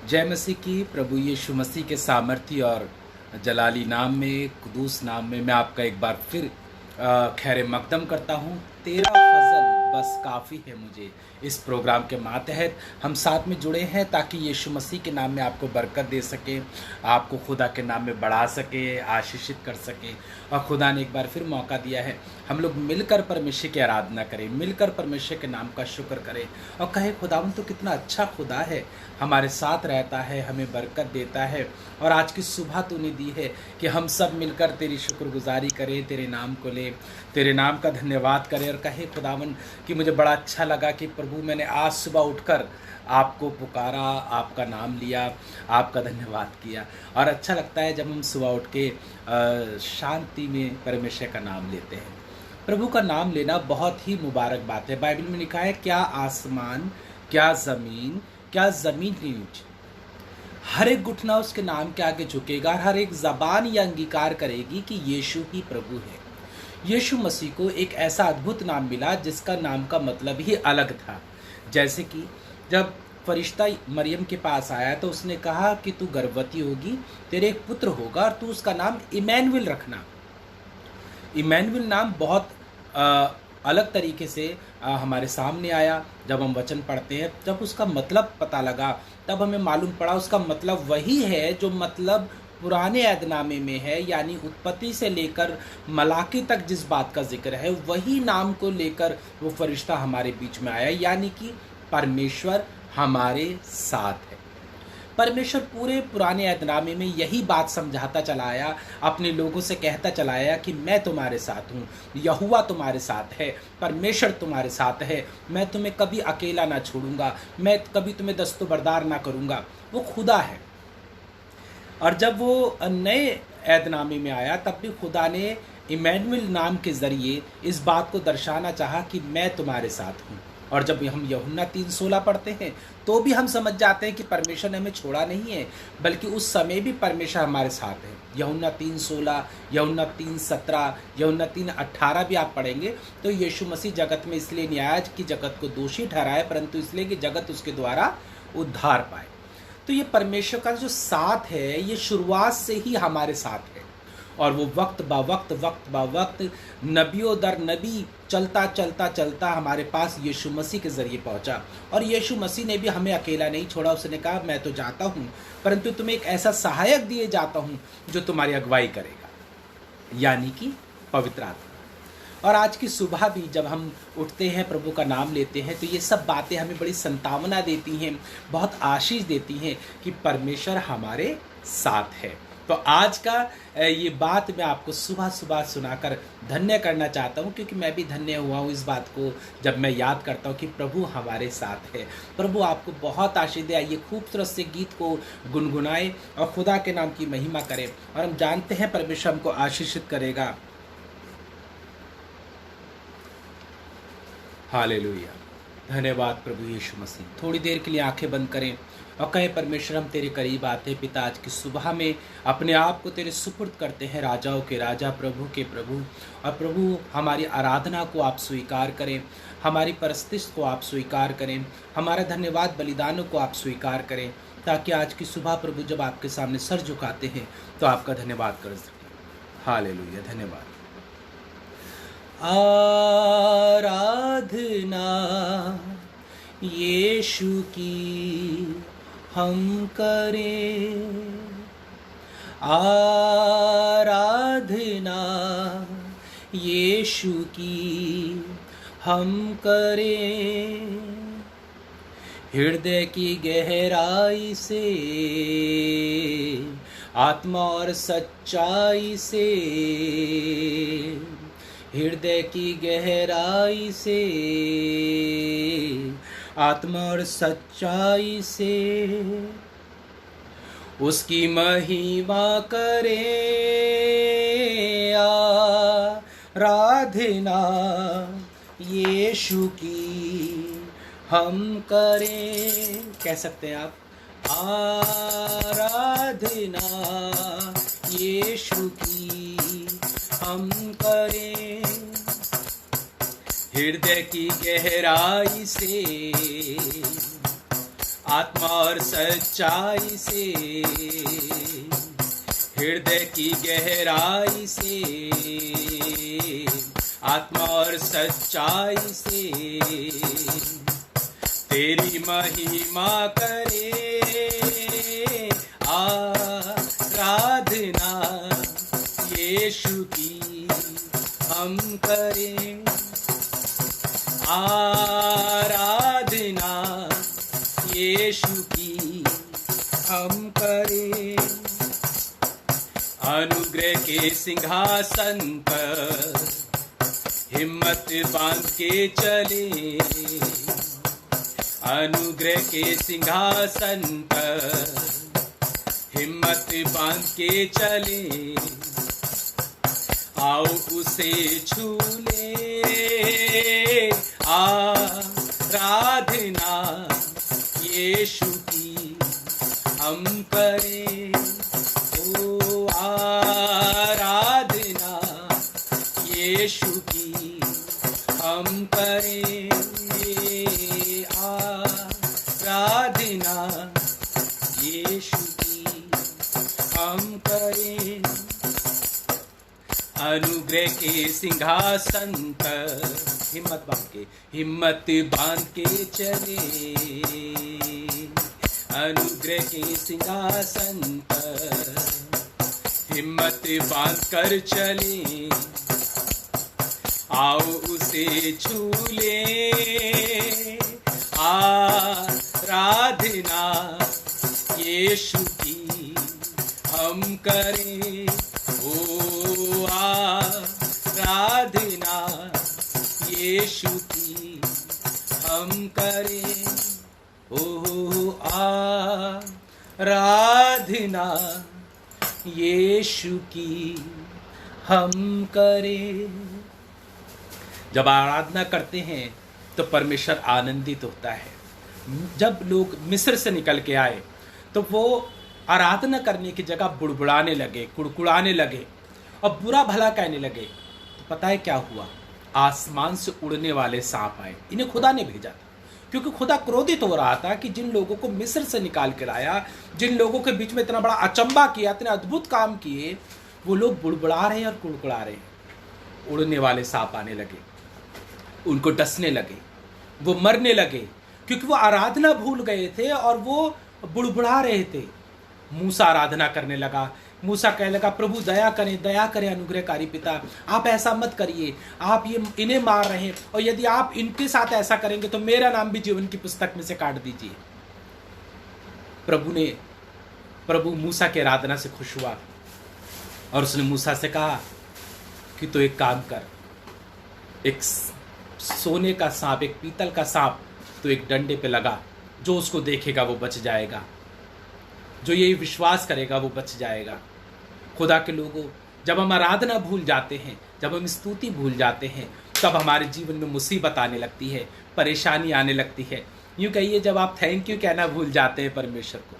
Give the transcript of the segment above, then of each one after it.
जय मसीह की। प्रभु यीशु मसीह के सामर्थी और जलाली नाम में, कुदूस नाम में मैं आपका एक बार फिर खैर मकदम करता हूँ। तेरा फजल बस काफ़ी है मुझे। इस प्रोग्राम के मातहत हम साथ में जुड़े हैं ताकि यीशु मसीह के नाम में आपको बरकत दे सके, आपको खुदा के नाम में बढ़ा सके, आशीषित कर सके। और खुदा ने एक बार फिर मौका दिया है हम लोग मिलकर परमेश्वर की आराधना करें, मिलकर परमेश्वर के नाम का शुक्र करें और कहें खुदावन तो कितना अच्छा खुदा है, हमारे साथ रहता है, हमें बरकत देता है। और आज की सुबह तूने दी है कि हम सब मिलकर तेरी शुक्रगुजारी करें, तेरे नाम को लें, तेरे नाम का धन्यवाद करें और कहे खुदावन कि मुझे बड़ा अच्छा लगा कि प्रभु मैंने आज सुबह उठकर आपको पुकारा, आपका नाम लिया, आपका धन्यवाद किया। और अच्छा लगता है जब हम सुबह उठ के शांति में परमेश्वर का नाम लेते हैं। प्रभु का नाम लेना बहुत ही मुबारक बात है। बाइबल में लिखा है क्या आसमान, क्या ज़मीन, क्या ज़मीन के नीचे, हर एक घुटना उसके नाम के आगे झुकेगा, हर एक ज़बान यह अंगीकार करेगी कि यीशु ही प्रभु है। यीशु मसीह को एक ऐसा अद्भुत नाम मिला जिसका नाम का मतलब ही अलग था। जैसे कि जब फरिश्ता मरियम के पास आया तो उसने कहा कि तू गर्भवती होगी, तेरे एक पुत्र होगा और तू उसका नाम इमैनुएल रखना। इमैनुएल नाम बहुत अलग तरीके से हमारे सामने आया जब हम वचन पढ़ते हैं। जब उसका मतलब पता लगा तब हमें मालूम पड़ा उसका मतलब वही है जो मतलब पुराने ऐदनामे में है, यानी उत्पत्ति से लेकर मलाकी तक जिस बात का जिक्र है वही नाम को लेकर वो फरिश्ता हमारे बीच में आया, यानी कि परमेश्वर हमारे साथ है। परमेश्वर पूरे पुराने ऐदनामे में यही बात समझाता चला आया, अपने लोगों से कहता चला आया कि मैं तुम्हारे साथ हूँ, यहोवा तुम्हारे साथ है, परमेश्वर तुम्हारे साथ है, मैं तुम्हें कभी अकेला ना छोड़ूंगा, मैं कभी तुम्हें दस्तबरदार ना करूँगा। वो खुदा है। और जब वो नए ऐदनामे में आया तब भी खुदा ने इमैनुएल नाम के ज़रिए इस बात को दर्शाना चाहा कि मैं तुम्हारे साथ हूँ। और जब हम यूहन्ना 3:16 पढ़ते हैं तो भी हम समझ जाते हैं कि परमेश्वर ने हमें छोड़ा नहीं है, बल्कि उस समय भी परमेश्वर हमारे साथ है। यूहन्ना 3:16, यूहन्ना 3:17, यूहन्ना 3:18 भी आप पढ़ेंगे तो यीशु मसीह जगत में इसलिए नहीं आया कि जगत को दोषी ठहराए, परंतु इसलिए कि जगत उसके द्वारा उद्धार पाए। तो ये परमेश्वर का जो साथ है ये शुरुआत से ही हमारे साथ है और वो वक्त बा वक्त नबियों दर नबी चलता चलता चलता हमारे पास यीशु मसीह के ज़रिए पहुंचा। और यीशु मसीह ने भी हमें अकेला नहीं छोड़ा। उसने कहा मैं तो जाता हूँ परंतु तुम्हें एक ऐसा सहायक दिए जाता हूँ जो तुम्हारी अगुवाई करेगा, यानी कि पवित्र आत्मा। और आज की सुबह भी जब हम उठते हैं, प्रभु का नाम लेते हैं, तो ये सब बातें हमें बड़ी संतावना देती हैं, बहुत आशीष देती हैं कि परमेश्वर हमारे साथ है। तो आज का ये बात मैं आपको सुबह सुबह सुनाकर धन्य करना चाहता हूँ, क्योंकि मैं भी धन्य हुआ हूँ इस बात को जब मैं याद करता हूँ कि प्रभु हमारे साथ है। प्रभु आपको बहुत आशीष दे। आइए खूबसूरत से गीत को गुनगुनाएं और खुदा के नाम की महिमा करें, और हम जानते हैं परमेश्वर हमको आशीषित करेगा। हालेलुया, धन्यवाद प्रभु यीशु मसीह। थोड़ी देर के लिए आंखें बंद करें और कहें परमेश्वर हम तेरे करीब आते हैं। पिता, आज की सुबह में अपने आप को तेरे सुपुर्द करते हैं, राजाओं के राजा, प्रभु के प्रभु। और प्रभु हमारी आराधना को आप स्वीकार करें, हमारी परस्तिश को आप स्वीकार करें, हमारा धन्यवाद बलिदानों को आप स्वीकार करें, ताकि आज की सुबह प्रभु जब आपके सामने सर झुकाते हैं तो आपका धन्यवाद कर सकें। हालेलुया, धन्यवाद। आराधना यीशु की हम करें, आराधना यीशु की हम करें, हृदय की गहराई से, आत्मा और सच्चाई से, हृदय की गहराई से, आत्मा और सच्चाई से उसकी महिमा करें, आराधना यीशु की हम करें। कह सकते हैं आप, आराधना यीशु की हम करें, हृदय की गहराई से, आत्मा और सच्चाई से, हृदय की गहराई से, आत्मा और सच्चाई से तेरी महिमा करे, आराधना यीशु की हम करें, आराधना यीशु की हम करें। अनुग्रह के सिंहासन पर हिम्मत बांध के चले, अनुग्रह के सिंहासन पर हिम्मत बांध के चले, आओ उसे छू ले, आराधना यीशु की हम करें, ओ आराधना यीशु की हम करें, आराधना यीशु की हम करें। अनुग्रह के सिंहासन पर हिम्मत बांध के चले, अनुग्रह के सिंहासन पर हिम्मत बांध कर चले, आओ उसे छू ले, आराधना यीशु की हम करें, ओ आराधना यीशु की हम करें, ओ आराधना यीशु की हम करें। जब आराधना करते हैं तो परमेश्वर आनंदित होता है। जब लोग मिस्र से निकल के आए तो वो आराधना करने की जगह बुड़बुड़ाने लगे, कुड़कुड़ाने लगे और बुरा भला कहने लगे। तो पता है क्या हुआ? आसमान से उड़ने वाले सांप आए। इन्हें खुदा ने भेजा था, क्योंकि खुदा क्रोधित हो रहा था कि जिन लोगों को मिस्र से निकाल कर आया, जिन लोगों के बीच में इतना बड़ा अचंबा किया, इतने अद्भुत काम किए, वो लोग बुड़बुड़ा रहे हैं और कुड़कुड़ा रहे हैं। उड़ने वाले सांप आने लगे, उनको डसने लगे, वो मरने लगे, क्योंकि वो आराधना भूल गए थे और वो बुड़बुड़ा रहे थे। मूसा आराधना करने लगा। मूसा कहने लगा, प्रभु दया करें अनुग्रहकारी पिता, आप ऐसा मत करिए, आप ये इन्हें मार रहे हैं और यदि आप इनके साथ ऐसा करेंगे तो मेरा नाम भी जीवन की पुस्तक में से काट दीजिए। प्रभु मूसा की आराधना से खुश हुआ और उसने मूसा से कहा कि तो एक काम कर, एक सोने का सांप, एक पीतल का सांप तो एक डंडे पे लगा, जो उसको देखेगा वो बच जाएगा, जो ये विश्वास करेगा वो बच जाएगा। खुदा के लोगों, जब हम आराधना भूल जाते हैं, जब हम स्तुति भूल जाते हैं, तब हमारे जीवन में मुसीबत आने लगती है, परेशानी आने लगती है। यूँ कहिए, जब आप थैंक यू कहना भूल जाते हैं परमेश्वर को,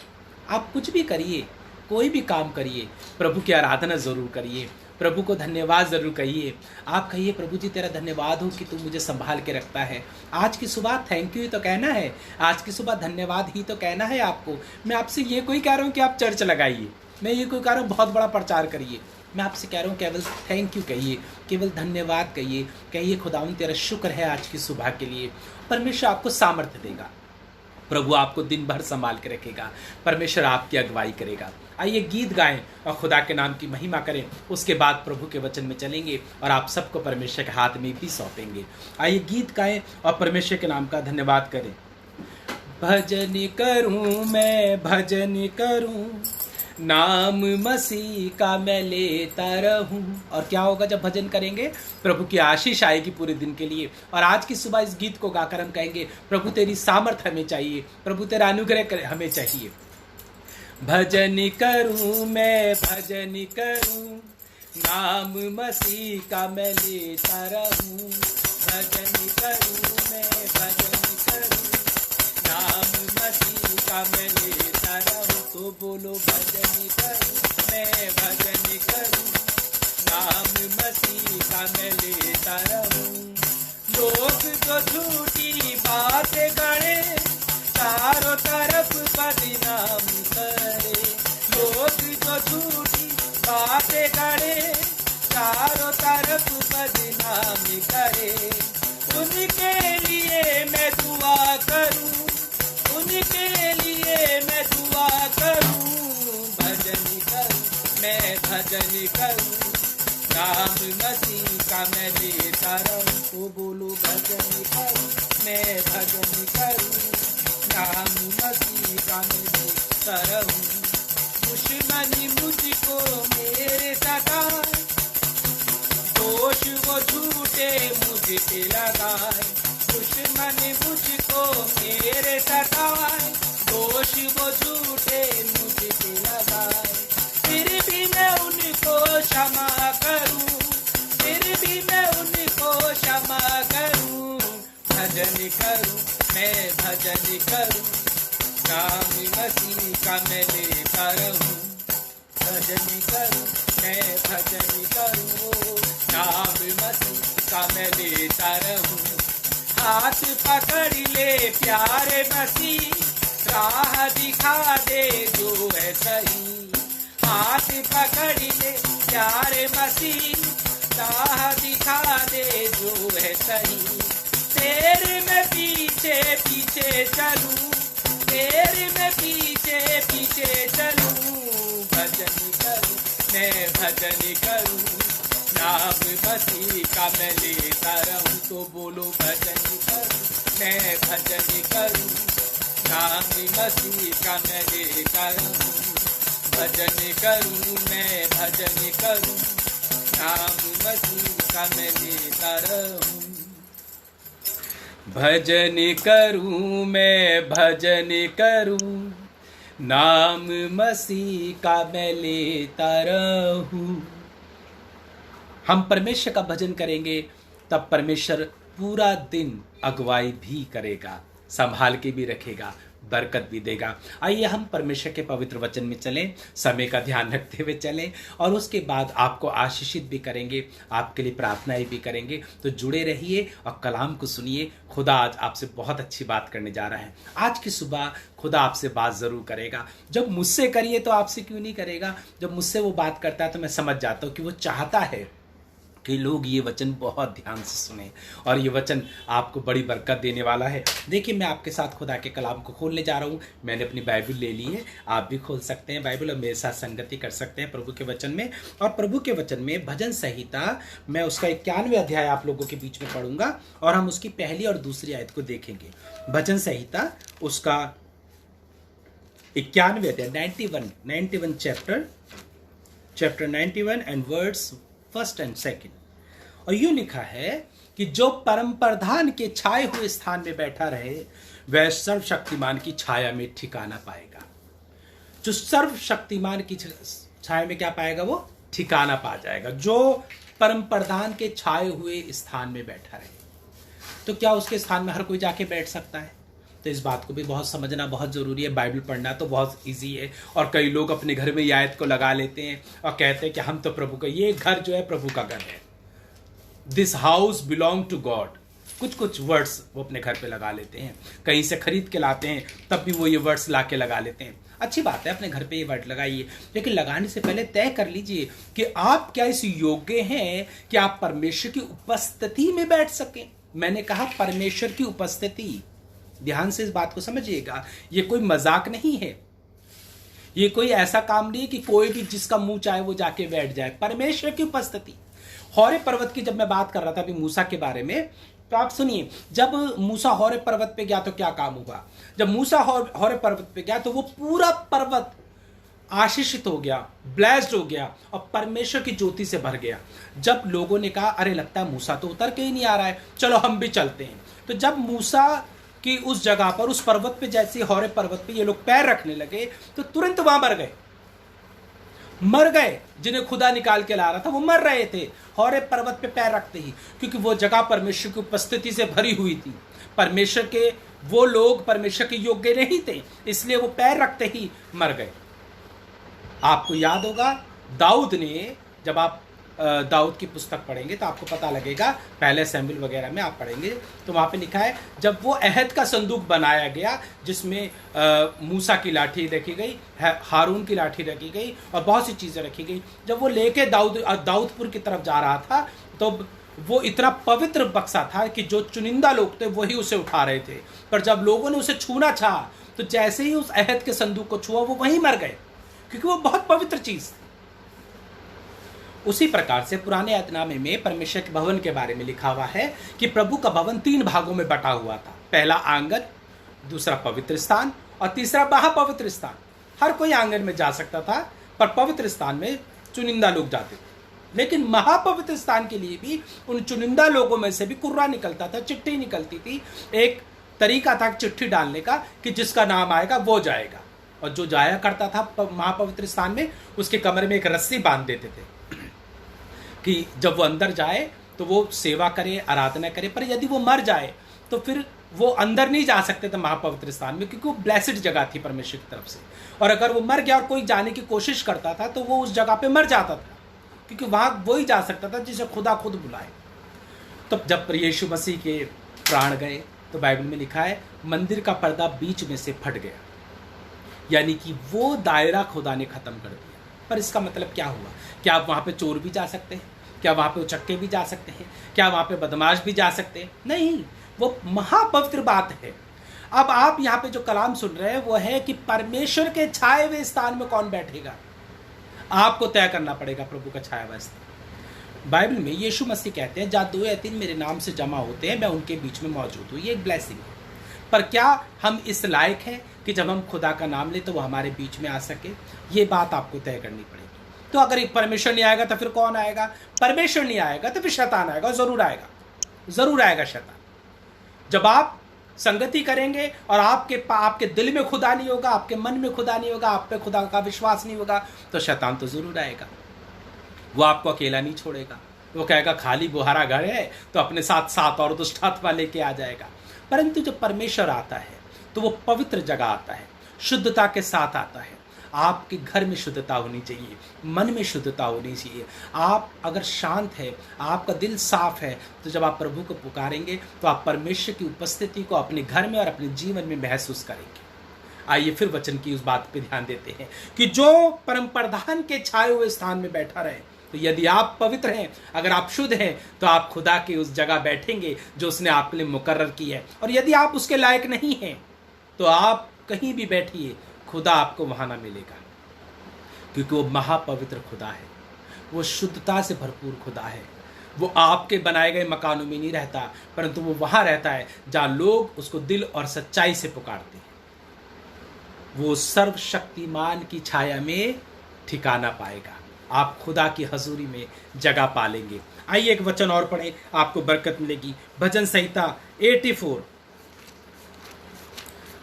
आप कुछ भी करिए, कोई भी काम करिए, प्रभु की आराधना ज़रूर करिए, प्रभु को धन्यवाद ज़रूर कहिए। आप कहिए, प्रभु जी तेरा धन्यवाद हो कि तू मुझे संभाल के रखता है। आज की सुबह थैंक यू ही तो कहना है, आज की सुबह धन्यवाद ही तो कहना है आपको। मैं आपसे ये कोई कह रहा हूँ कि आप चर्च लगाइए, मैं ये कोई कह रहा हूँ बहुत बड़ा प्रचार करिए। मैं आपसे कह रहा हूँ केवल थैंक यू कहिए, केवल धन्यवाद कहिए खुदावंद तेरा शुक्र है आज की सुबह के लिए। परमेश्वर आपको सामर्थ्य देगा, प्रभु आपको दिन भर संभाल के रखेगा, परमेश्वर आपकी अगुवाई करेगा। आइए गीत गाएं और खुदा के नाम की महिमा करें, उसके बाद प्रभु के वचन में चलेंगे और आप सबको परमेश्वर के हाथ में भी सौंपेंगे। आइए गीत गाएं और परमेश्वर के नाम का धन्यवाद करें। भजन करूं मैं, भजन करूं, नाम मसीह का मैं लेता रहूं। और क्या होगा जब भजन करेंगे? प्रभु की आशीष आएगी पूरे दिन के लिए। और आज की सुबह इस गीत को गाकर हम कहेंगे, प्रभु तेरी सामर्थ हमें चाहिए, प्रभु तेरा अनुग्रह हमें चाहिए। भजन करूं मैं, भजन करूं, नाम मसीह का मैं लेता रहूं। भजन करूं मैं, भजन करूं, नाम मसीह का मैं लेता रहूं। तो बोलो भजन करूं मैं, भजन करूं, नाम मसीह का मैं लेता रहूं। लोग तो झूठी बातें गढ़े, चारों तरफ बदनाम करे, लोग जो झूठी बातें करे, चारों तरफ बदनाम करे। उनके लिए मैं दुआ करूं, उनके लिए मैं दुआ करूं, भजन करूं, मैं भजन करूं, नाम मसीह का मैं लेता रहूं। तो बोलो भजन करूं, मैं भजन करूं, नाम मसीह का मैं लेता रहूं। दुश्मनी मुझको मेरे सताए, दोष वो झूठे मुझ पे लगाए, दुश्मनी मुझको मेरे सताए, दोष वो झूठे मुझ पे लगाए। फिर भी मैं उनको क्षमा करूं, फिर भी मैं उनको क्षमा करूं, भजन करूं, मैं भजन करूं, नाम मसीह का मैं लेता रहूं। भजन करूं, मैं भजन करूं, नाम मसीह का मैं लेता रहूं। हाथ पकड़ ले प्यारे मसीह, राह दिखा दे जो है सही। हाथ पकड़ ले प्यारे मसीह, राह दिखा दे जो है सही। तेरे मैं पीछे पीछे चलूं, तेरे मैं पीछे पीछे चलूं, भजन करूं, मैं भजन करूं, नाम मसीह का मैं लेता रहूं। तो बोलो भजन करूं, मैं भजन करूं, नाम मसीह का मैं लेता रहूं। भजन करूं, मैं भजन करूं, नाम मसीह का मैं लेता रहूं। भजन करूं, मैं भजन करूं, नाम मसीह का मैं लेता रहूं। हम परमेश्वर का भजन करेंगे तब परमेश्वर पूरा दिन अगुवाई भी करेगा, संभाल के भी रखेगा, बरकत भी देगा। आइए हम परमेश्वर के पवित्र वचन में चलें, समय का ध्यान रखते हुए चलें और उसके बाद आपको आशीषित भी करेंगे, आपके लिए प्रार्थनाएं भी करेंगे। तो जुड़े रहिए और कलाम को सुनिए। खुदा आज आपसे बहुत अच्छी बात करने जा रहा है। आज की सुबह खुदा आपसे बात जरूर करेगा। जब मुझसे करिए तो आपसे क्यों नहीं करेगा? जब मुझसे वो बात करता है तो मैं समझ जाता हूँ कि वो चाहता है कि लोग ये वचन बहुत ध्यान से सुने और ये वचन आपको बड़ी बरकत देने वाला है। देखिए, मैं आपके साथ खुदा के कलाम को खोलने जा रहा हूँ। मैंने अपनी बाइबल ले ली है, आप भी खोल सकते हैं बाइबल और मेरे साथ संगति कर सकते हैं प्रभु के वचन में। और प्रभु के वचन में भजन संहिता, मैं उसका 91वां अध्याय आप लोगों के बीच में पढ़ूंगा और हम उसकी पहली और दूसरी आयत को देखेंगे। भजन संहिता उसका 91वां अध्याय, 91 चैप्टर 91 एंड वर्ड्स 1 और 2। और यूं लिखा है कि जो परम प्रधान के छाए हुए स्थान में बैठा रहे वह सर्वशक्तिमान की छाया में ठिकाना पाएगा। जो सर्वशक्तिमान की छाया में क्या पाएगा? वो ठिकाना पा जाएगा। जो परम प्रधान के छाए हुए स्थान में बैठा रहे, तो क्या उसके स्थान में हर कोई जाके बैठ सकता है? तो इस बात को भी बहुत समझना बहुत जरूरी है। बाइबल पढ़ना तो बहुत इजी है और कई लोग अपने घर में ये आयत को लगा लेते हैं और कहते हैं कि हम तो प्रभु का, ये घर जो है प्रभु का घर है, this house belong to God. कुछ वर्ड्स वो अपने घर पे लगा लेते हैं, कहीं से खरीद के लाते हैं तब भी वो ये वर्ड्स ला के लगा लेते हैं। अच्छी बात है, अपने घर पे ये वर्ड लगाइए, लेकिन लगाने से पहले तय कर लीजिए कि आप क्या इस योग्य हैं कि आप परमेश्वर की उपस्थिति में बैठ सकें। मैंने कहा परमेश्वर की उपस्थिति। ध्यान से इस बात को समझिएगा, ये कोई मजाक नहीं है, ये कोई ऐसा काम नहीं है कि कोई भी जिसका मुंह चाहे वो जाके बैठ जाए। परमेश्वर की उपस्थिति। हौरे पर्वत की जब मैं बात कर रहा था अभी मूसा के बारे में, तो आप सुनिए, जब मूसा हौरे पर्वत पे गया तो क्या काम हुआ? जब मूसा हौरे पर्वत पे गया तो वो पूरा पर्वत आशीषित हो गया, ब्लेस्ड हो गया और परमेश्वर की ज्योति से भर गया। जब लोगों ने कहा अरे लगता है मूसा तो उतर के ही नहीं आ रहा है, चलो हम भी चलते हैं, तो जब मूसा कि उस जगह पर, उस पर्वत पे, जैसे हौरे पर्वत पे ये लोग पैर रखने लगे तो तुरंत वहां मर गए। जिन्हें खुदा निकाल के ला रहा था वो मर रहे थे हौरे पर्वत पे पैर रखते ही, क्योंकि वो जगह परमेश्वर की उपस्थिति से भरी हुई थी। परमेश्वर के वो लोग परमेश्वर के योग्य नहीं थे, इसलिए वो पैर रखते ही मर गए। आपको याद होगा दाऊद ने, जब आप दाऊद की पुस्तक पढ़ेंगे तो आपको पता लगेगा, पहले सैमुएल वगैरह में आप पढ़ेंगे तो वहाँ पे लिखा है जब वो अहद का संदूक बनाया गया जिसमें मूसा की लाठी रखी गई, हारून की लाठी रखी गई और बहुत सी चीज़ें रखी गई, जब वो लेके दाऊदपुर की तरफ जा रहा था तो वो इतना पवित्र बक्सा था कि जो चुनिंदा लोग थे वही उसे उठा रहे थे, पर जब लोगों ने उसे छूना चाहा तो जैसे ही उस अहद के संदूक को छुआ वो वहीं मर गए, क्योंकि वो बहुत पवित्र चीज थी। उसी प्रकार से पुराने अहदनामे में परमेश्वर के भवन के बारे में लिखा हुआ है कि प्रभु का भवन 3 भागों में बटा हुआ था, पहला आंगन, दूसरा पवित्र स्थान और तीसरा महापवित्र स्थान। हर कोई आंगन में जा सकता था, पर पवित्र स्थान में चुनिंदा लोग जाते थे। लेकिन महापवित्र स्थान के लिए भी उन चुनिंदा लोगों में से भी कुर्रा निकलता था, चिट्ठी निकलती थी। एक तरीका था चिट्ठी डालने का कि जिसका नाम आएगा वो जाएगा, और जो जाया करता था महापवित्र स्थान में उसके कमरे में एक रस्सी बांध देते थे कि जब वो अंदर जाए तो वो सेवा करे, आराधना करे, पर यदि वो मर जाए तो फिर वो अंदर नहीं जा सकते थे महापवित्र स्थान में, क्योंकि वो ब्लेसिड जगह थी परमेश्वर की तरफ से। और अगर वो मर गया और कोई जाने की कोशिश करता था तो वो उस जगह पे मर जाता था, क्योंकि वहां वही जा सकता था जिसे खुदा खुद बुलाए। तो जब यीशु मसीह के प्राण गए तो बाइबल में लिखा है मंदिर का पर्दा बीच में से फट गया, यानी कि वो दायरा खुदा ने खत्म कर दिया। पर इसका मतलब क्या हुआ? क्या आप वहां पे चोर भी जा सकते हैं? क्या वहां पे उचक्के भी जा सकते हैं? क्या वहां पे बदमाश भी जा सकते हैं? नहीं, वो महापवित्र बात है। अब आप यहाँ पे जो कलाम सुन रहे हैं वो है कि परमेश्वर के छाए हुए स्थान में कौन बैठेगा, आपको तय करना पड़ेगा प्रभु का छाया हुआ स्थान। बाइबल में यीशु मसीह कहते हैं जहाँ 2 या 3 मेरे नाम से जमा होते हैं मैं उनके बीच में मौजूद हूँ। ये एक ब्लेसिंग है, पर क्या हम इस लायक हैं कि जब हम खुदा का नाम ले तो वो हमारे बीच में आ सके? ये बात आपको तय करनी पड़ेगी। तो अगर एक परमेश्वर नहीं आएगा तो फिर कौन आएगा? परमेश्वर नहीं आएगा तो फिर शैतान आएगा, जरूर आएगा, जरूर आएगा शैतान। जब आप संगति करेंगे और आपके दिल में खुदा नहीं होगा, आपके मन में खुदा नहीं होगा, आप पे खुदा का विश्वास नहीं होगा, तो शैतान तो जरूर आएगा। वो आपको अकेला नहीं छोड़ेगा, वो कहेगा खाली बुहारा घर है तो अपने साथ 7 और दुष्ट आत्मा लेके आ जाएगा। परंतु जब परमेश्वर आता है तो वो पवित्र जगह आता है, शुद्धता के साथ आता है। आपके घर में शुद्धता होनी चाहिए, मन में शुद्धता होनी चाहिए। आप अगर शांत है, आपका दिल साफ है, तो जब आप प्रभु को पुकारेंगे तो आप परमेश्वर की उपस्थिति को अपने घर में और अपने जीवन में महसूस करेंगे। आइए फिर वचन की उस बात पे ध्यान देते हैं कि जो परम प्रधान के छाए हुए स्थान में बैठा रहे। तो यदि आप पवित्र हैं, अगर आप शुद्ध हैं, तो आप खुदा की उस जगह बैठेंगे जो उसने आपके लिए मुकर्रर की है। और यदि आप उसके लायक नहीं हैं तो आप कहीं भी बैठिए, खुदा आपको वहां ना मिलेगा, क्योंकि वो महापवित्र खुदा है, वो शुद्धता से भरपूर खुदा है। वो आपके बनाए गए मकानों में नहीं रहता, परंतु वो वहां रहता है जहां लोग उसको दिल और सच्चाई से पुकारते हैं। वो सर्वशक्तिमान की छाया में ठिकाना पाएगा, आप खुदा की हजूरी में जगह पालेंगे। आइए एक वचन और पढ़ें, आपको बरकत मिलेगी। भजन संहिता 84,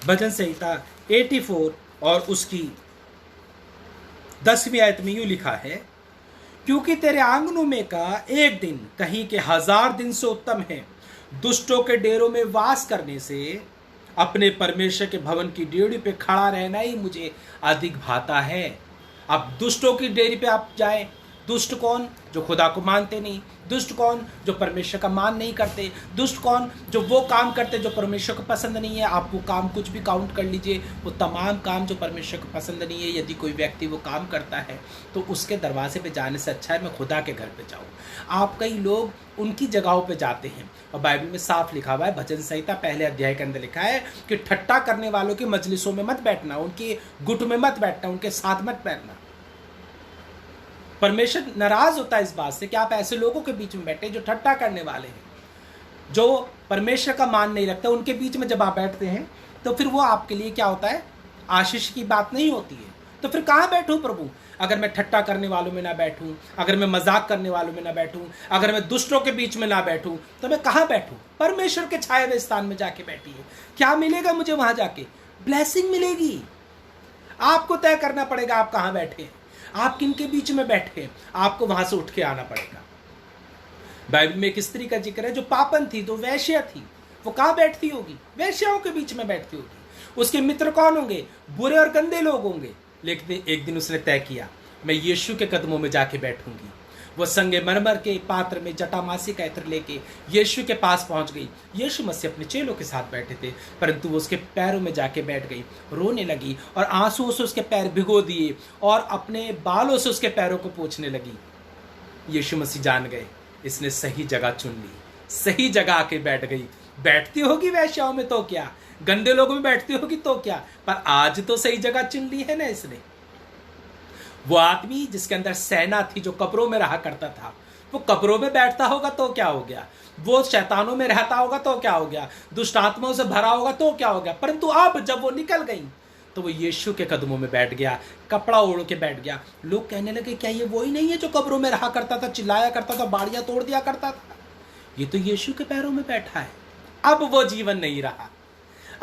भजन संहिता 84 और उसकी 10वीं आयत में यूं लिखा है, क्योंकि तेरे आंगनों में का एक दिन कहीं के 1000 दिन से उत्तम है। दुष्टों के डेरों में वास करने से अपने परमेश्वर के भवन की डेड़ी पे खड़ा रहना ही मुझे अधिक भाता है। अब दुष्टों की डेरी पे आप जाएं। दुष्ट कौन? जो खुदा को मानते नहीं। दुष्ट कौन? जो परमेश्वर का मान नहीं करते। दुष्ट कौन? जो वो काम करते जो परमेश्वर को पसंद नहीं है। आप वो काम कुछ भी काउंट कर लीजिए, वो तमाम काम जो परमेश्वर को पसंद नहीं है, यदि कोई व्यक्ति वो काम करता है तो उसके दरवाजे पे जाने से अच्छा है मैं खुदा के घर पे जाऊँ। आप कई लोग उनकी जगहों पे जाते हैं, और बाइबल में साफ लिखा हुआ है, भजन संहिता 1 अध्याय के अंदर लिखा है कि ठट्टा करने वालों की मजलिसों में मत बैठना, उनके गुट में मत बैठना, उनके साथ मत बैठना। परमेश्वर नाराज होता है इस बात से कि आप ऐसे लोगों के बीच में बैठे जो ठट्टा करने वाले हैं, जो परमेश्वर का मान नहीं रखते। उनके बीच में जब आप बैठते हैं तो फिर वो आपके लिए क्या होता है? आशीष की बात नहीं होती है। तो फिर कहाँ बैठूं प्रभु? अगर मैं ठट्टा करने वालों में ना बैठूं, अगर मैं मजाक करने वालों में ना बैठूं, अगर मैं दुष्टों के बीच में ना बैठूं, तो मैं कहाँ बैठूं? परमेश्वर के छाए हुए स्थान में जाके बैठिए। क्या मिलेगा मुझे वहां जाके? ब्लेसिंग मिलेगी। आपको तय करना पड़ेगा आप कहाँ बैठे, आप किन के बीच में बैठे, आपको वहां से उठ के आना पड़ेगा। बाइबल में एक स्त्री का जिक्र है जो पापन थी, तो वैश्या थी। वो कहाँ बैठती होगी? वैश्याओं के बीच में बैठती होगी। उसके मित्र कौन होंगे? बुरे और गंदे लोग होंगे। लेकिन एक दिन उसने तय किया मैं यीशु के कदमों में जाके बैठूंगी। वो संगमरमर के पात्र में जटामासी का इत्र लेके यीशु के पास पहुंच गई। यीशु मसीह अपने चेलों के साथ बैठे थे, परंतु वो उसके पैरों में जाके बैठ गई, रोने लगी और आंसुओं से उसके पैर भिगो दिए और अपने बालों से उसके पैरों को पोंछने लगी। यीशु मसीह जान गए इसने सही जगह चुन ली, सही जगह आके बैठ गई। बैठती होगी वैश्याओं में तो क्या, गंदे लोगों में बैठती होगी तो क्या, पर आज तो सही जगह चुन ली है ना इसने। वो आदमी जिसके अंदर सेना थी, जो कब्रों में रहा करता था, वो कब्रों में बैठता होगा तो क्या हो गया, वो शैतानों में रहता होगा तो क्या हो गया, दुष्ट आत्माओं से भरा होगा तो क्या हो गया, परंतु अब जब वो निकल गई तो वो यीशु के कदमों में बैठ गया, कपड़ा ओढ़ के बैठ गया। लोग कहने लगे क्या ये वही नहीं है जो कब्रों में रहा करता था, चिल्लाया करता था, बाड़ियां तोड़ दिया करता था? ये तो यीशु के पैरों में बैठा है। अब वो जीवन नहीं रहा।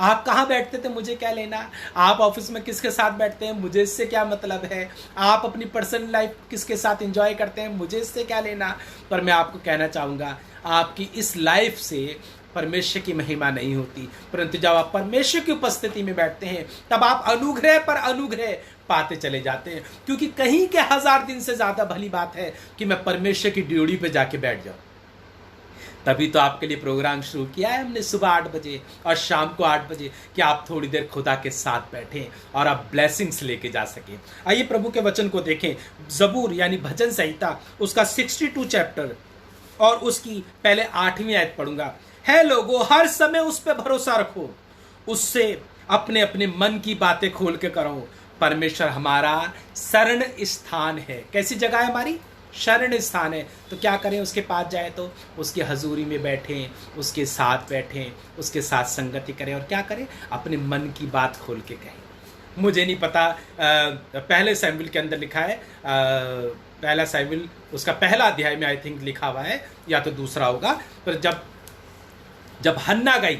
आप कहाँ बैठते थे मुझे क्या लेना, आप ऑफिस में किसके साथ बैठते हैं मुझे इससे क्या मतलब है, आप अपनी पर्सनल लाइफ किसके साथ एंजॉय करते हैं मुझे इससे क्या लेना। पर मैं आपको कहना चाहूँगा, आपकी इस लाइफ से परमेश्वर की महिमा नहीं होती, परंतु जब आप परमेश्वर की उपस्थिति में बैठते हैं तब आप अनुग्रह पर अनुग्रह पाते चले जाते हैं। क्योंकि कहीं के 1000 दिन से ज़्यादा भली बात है कि मैं परमेश्वर की ड्यूटी पे जाके बैठ जाऊँ। तभी तो आपके लिए प्रोग्राम शुरू किया है हमने सुबह 8 बजे और शाम को 8 बजे, कि आप थोड़ी देर खुदा के साथ बैठें और आप ब्लेसिंग्स लेके जा सकें। आइए प्रभु के वचन को देखें। जबूर यानी भजन संहिता उसका 62 चैप्टर और उसकी पहले 8वीं आयत पढ़ूंगा। है लोगों, हर समय उस पर भरोसा रखो, उससे अपने अपने मन की बातें खोल के करो। परमेश्वर हमारा शरण स्थान है। कैसी जगह है हमारी? शरण स्थान है। तो क्या करें, उसके पास जाए तो उसकी हजूरी में बैठें, उसके साथ बैठें, उसके साथ संगति करें और क्या करें, अपने मन की बात खोल के कहें। मुझे नहीं पता, पहले सैमुएल के अंदर लिखा है, पहला सैमुएल उसका पहला अध्याय में आई थिंक लिखा हुआ है, या तो दूसरा होगा। पर जब हन्ना गई,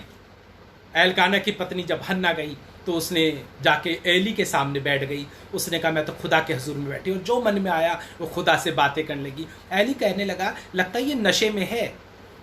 एलकाना की पत्नी जब हन्ना गई तो उसने जाके एली के सामने बैठ गई। उसने कहा मैं तो खुदा के हुजूर में बैठी, और जो मन में आया वो खुदा से बातें करने लगी। एली कहने लगा लगता है ये नशे में है,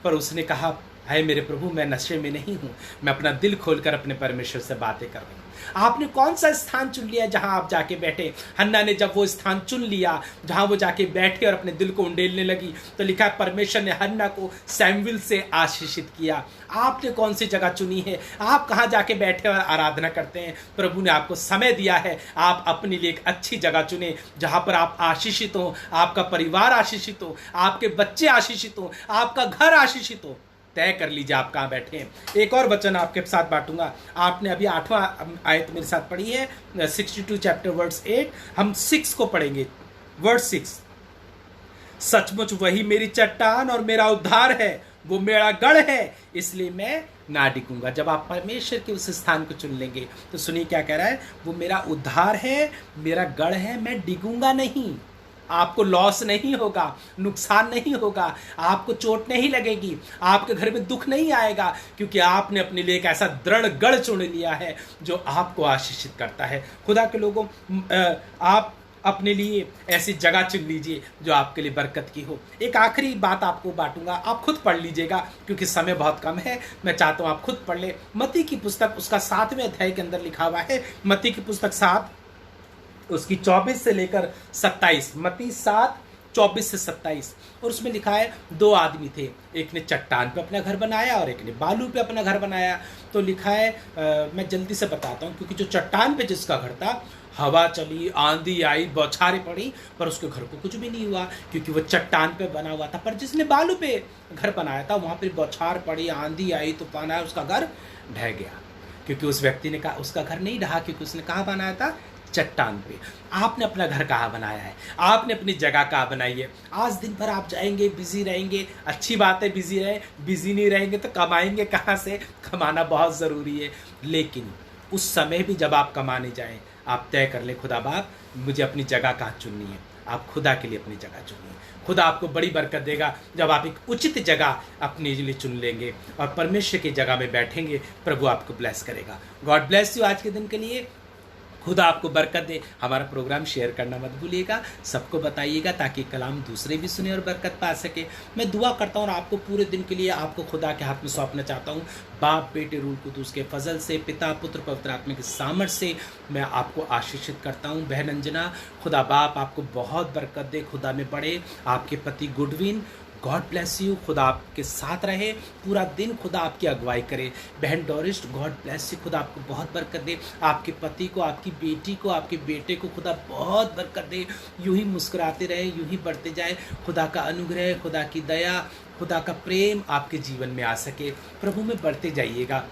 पर उसने कहा है मेरे प्रभु मैं नशे में नहीं हूँ, मैं अपना दिल खोलकर अपने परमेश्वर से बातें कर रही हूँ। आपने कौन सा स्थान चुन लिया जहां आप जाके बैठे? हन्ना ने जब वो स्थान चुन लिया जहां वो जाके बैठे और अपने दिल को उंडेलने लगी, तो लिखा है परमेश्वर ने हन्ना को सैमुएल से आशीषित किया। आपने कौन सी जगह चुनी है? आप कहाँ जाके बैठे और आराधना करते हैं? प्रभु ने आपको समय दिया है, आप अपने लिए एक अच्छी जगह चुने जहां पर आप आशीषित हो, आपका परिवार आशीषित हो, आपके बच्चे आशीषित हो, आपका घर आशीषित हो। तय कर लीजिए आप कहाँ बैठे हैं। एक और वचन आपके साथ बांटूंगा। आपने अभी 8वां आयत मेरे साथ पढ़ी है, 62 चैप्टर वर्ड्स 8। हम 6 को पढ़ेंगे, वर्ड 6। सचमुच वही मेरी चट्टान और मेरा उद्धार है, वो मेरा गढ़ है, इसलिए मैं ना डिगूंगा। जब आप परमेश्वर के उस स्थान को चुन लेंगे तो सुनिए क्या कह रहा है, वो मेरा उद्धार है, मेरा गढ़ है, मैं डिगूंगा नहीं। आपको लॉस नहीं होगा, नुकसान नहीं होगा, आपको चोट नहीं लगेगी, आपके घर में दुख नहीं आएगा, क्योंकि आपने अपने लिए एक ऐसा दृढ़ गढ़ चुन लिया है जो आपको आशीषित करता है। खुदा के लोगों, आप अपने लिए ऐसी जगह चुन लीजिए जो आपके लिए बरकत की हो। एक आखिरी बात आपको बांटूंगा, आप खुद पढ़ लीजिएगा क्योंकि समय बहुत कम है। मैं चाहता हूँ आप खुद पढ़ ले। मत्ती की पुस्तक उसका 7वें अध्याय के अंदर लिखा हुआ है, मत्ती की पुस्तक 7 उसकी 24 से लेकर 27, मत्ती 7 24 से 27। और उसमें लिखा है 2 आदमी थे, एक ने चट्टान पे अपना घर बनाया और एक ने बालू पे अपना घर बनाया। तो लिखा है, मैं जल्दी से बताता हूँ, क्योंकि जो चट्टान पे जिसका घर था, हवा चली, आंधी आई, बौछारें पड़ी, पर उसके घर को कुछ भी नहीं हुआ क्योंकि वो चट्टान पे बना हुआ था। पर जिसने बालू पे घर बनाया था, वहाँ पर बौछार पड़ी, आंधी आई, तूफान आया, उसका घर ढह गया, क्योंकि उस व्यक्ति ने कहा उसका घर नहीं ढहा, क्योंकि उसने कहाँ बनाया था? चट्टान पे। आपने अपना घर कहाँ बनाया है? आपने अपनी जगह कहाँ बनाई है? आज दिन भर आप जाएंगे, बिजी रहेंगे, अच्छी बात है बिजी रहे, बिजी नहीं रहेंगे तो कमाएंगे कहाँ से? कमाना बहुत ज़रूरी है, लेकिन उस समय भी जब आप कमाने जाएं, आप तय कर लें खुदा बाप मुझे अपनी जगह कहाँ चुननी है। आप खुदा के लिए अपनी जगह चुनिए, खुदा आपको बड़ी बरकत देगा जब आप एक उचित जगह अपने लिए चुन लेंगे और परमेश्वर की जगह में बैठेंगे। प्रभु आपको ब्लेस करेगा। गॉड ब्लेस यू आज के दिन के लिए। खुदा आपको बरकत दे। हमारा प्रोग्राम शेयर करना मत भूलिएगा, सबको बताइएगा ताकि कलाम दूसरे भी सुने और बरकत पा सके। मैं दुआ करता हूँ और आपको पूरे दिन के लिए आपको खुदा के हाथ में सौंपना चाहता हूँ। बाप बेटे रूह कुदूस के फजल से, पिता पुत्र पवित्र आत्मा के सामर्थ्य से मैं आपको आशीषित करता हूँ। बहन अंजना, खुदा बाप आपको बहुत बरकत दे, खुदा में बढ़े। आपके पति गुडविन, गॉड ब्लेस यू, खुदा आपके साथ रहे, पूरा दिन खुदा आपकी अगुवाई करे। बहन डोरिस्ट, गॉड ब्लेस यू, खुदा आपको बहुत बरकत दे। आपके पति को, आपकी बेटी को, आपके बेटे को खुदा बहुत बरकत दे। यूं ही मुस्कुराते रहे, यूं ही बढ़ते जाए। खुदा का अनुग्रह, खुदा की दया, खुदा का प्रेम आपके जीवन में आ सके। प्रभु में बढ़ते जाइएगा,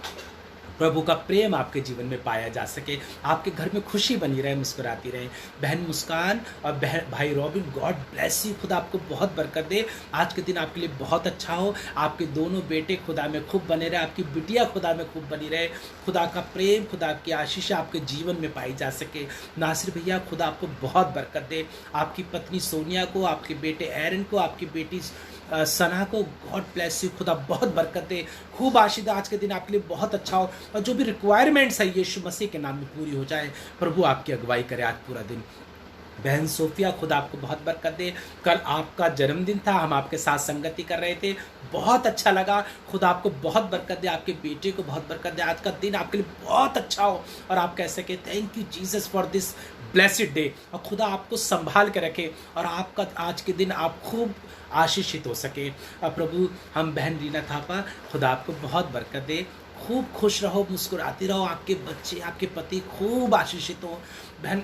प्रभु का प्रेम आपके जीवन में पाया जा सके, आपके घर में खुशी बनी रहे, मुस्कुराती रहे। बहन मुस्कान और बहन भाई रॉबिन, गॉड ब्लेस यू, खुदा आपको बहुत बरकत दे। आज के दिन आपके लिए बहुत अच्छा हो। आपके दोनों बेटे खुदा में खूब बने रहे, आपकी बिटिया खुदा में खूब बनी रहे। खुदा का प्रेम, खुदा की आशीष आपके जीवन में पाई जा सके। नासिर भैया, खुदा आपको बहुत बरकत दे। आपकी पत्नी सोनिया को, आपके बेटे एरन को, आपकी बेटी सना को, गॉड ब्लेस यू, खुदा बहुत बरकत दे। खूब आशीष आज के दिन आपके लिए बहुत अच्छा हो और जो भी रिक्वायरमेंट्स है यीशु मसीह के नाम में पूरी हो जाए। प्रभु आपकी अगुवाई करे आज पूरा दिन। बहन सोफिया, खुदा आपको बहुत बरकत दे। कल आपका जन्मदिन था, हम आपके साथ संगति कर रहे थे, बहुत अच्छा लगा। खुदा आपको बहुत बरकत दे, आपके बेटे को बहुत बरकत दे। आज का दिन आपके लिए बहुत अच्छा हो और आप कह सके thank you Jesus for this blessed day. और खुदा आपको संभाल के रखे और आपका आज के दिन आप खूब आशीषित हो सके। प्रभु, हम बहन रीना थापा, खुदा आपको बहुत बरकत दे। खूब खुश रहो, मुस्कुराती रहो, आपके बच्चे, आपके पति खूब आशीषित हो। बहन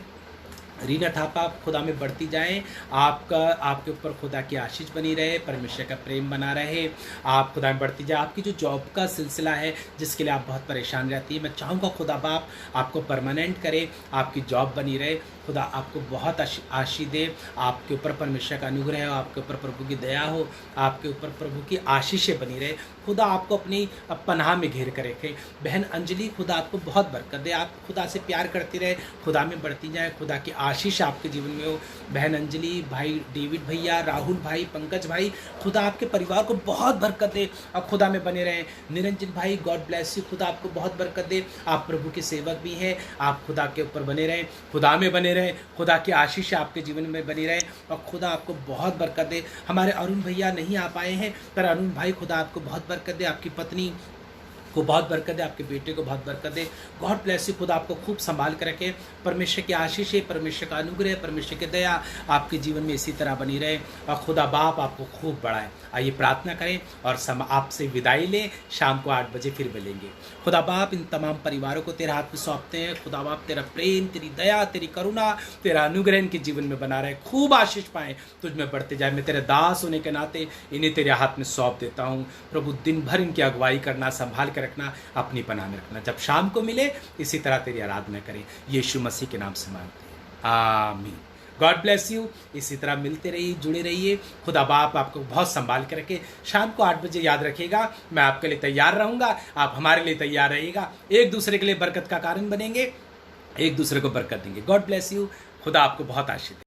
रीना थापा, खुदा में बढ़ती जाएं। आपके ऊपर खुदा की आशीष बनी रहे, परमेश्वर का प्रेम बना रहे। आप खुदा में बढ़ती जाए। आपकी जो जॉब का सिलसिला है जिसके लिए आप बहुत परेशान रहती है, मैं चाहूँगा खुदा बाप आपको परमानेंट करे, आपकी जॉब बनी रहे। खुदा आपको बहुत आशीष दे। आपके ऊपर परमेश्वर का अनुग्रह हो, आपके ऊपर प्रभु की दया हो, आपके ऊपर प्रभु की आशीषें बनी रहे। खुदा आपको अपनी पनाह में घेर कर रखे। बहन अंजलि, खुदा आपको बहुत बरकत दे। आप खुदा से प्यार करती रहे, खुदा में बढ़ती जाए, खुदा की आशीष आपके जीवन में हो। बहन अंजलि, भाई डेविड भैया, राहुल भाई, पंकज भाई, खुदा आपके परिवार को बहुत बरकत दे और खुदा में बने रहें। निरंजन भाई, गॉड ब्लेस यू, खुदा आपको बहुत बरकत दे। आप प्रभु के सेवक भी हैं, आप खुदा के ऊपर बने रहें, खुदा में बने रहें, खुदा की आशीष आपके जीवन में बनी रहे और खुदा आपको बहुत बरकत दे। हमारे अरुण भैया नहीं आ पाए हैं, पर अरुण भाई खुदा आपको बहुत बरकत दे। आपकी पत्नी को बहुत बरकत दे, आपके बेटे को बहुत बरकत दे। गॉड ब्लेस यू, खुदा आपको खूब संभाल कर रखे। परमेश्वर की आशीष, परमेश्वर का अनुग्रह, परमेश्वर की दया आपके जीवन में इसी तरह बनी रहे और खुदा बाप आपको खूब बढ़ाए। आइए प्रार्थना करें और आपसे विदाई लें। शाम को 8 बजे फिर मिलेंगे। खुदा बाप, इन तमाम परिवारों को तेरे हाथ में सौंपते हैं। खुदा बाप, तेरा प्रेम, तेरी दया, तेरी करुणा, तेरा अनुग्रह इनके जीवन में बना रहे, खूब आशीष पाएं, तुझ में बढ़ते जाए। मैं तेरे दास होने के नाते इन्हें तेरे हाथ में सौंप देता हूँ। प्रभु, दिन भर इनकी अगुवाई करना, संभाल कर रखना, अपनी पनाह में रखना। जब शाम को मिले इसी तरह तेरी आराधना करें, यीशु मसीह के नाम से मांगते हैं, आमीन। God bless you. इसी तरह मिलते रहिए, जुड़े रहिए। खुदा बाप आपको बहुत संभाल के रखे। शाम को 8 बजे याद रखिएगा, मैं आपके लिए तैयार रहूँगा, आप हमारे लिए तैयार रहिएगा। एक दूसरे के लिए बरकत का कारण बनेंगे, एक दूसरे को बरकत देंगे। God bless you. खुदा आपको बहुत आशीष दे।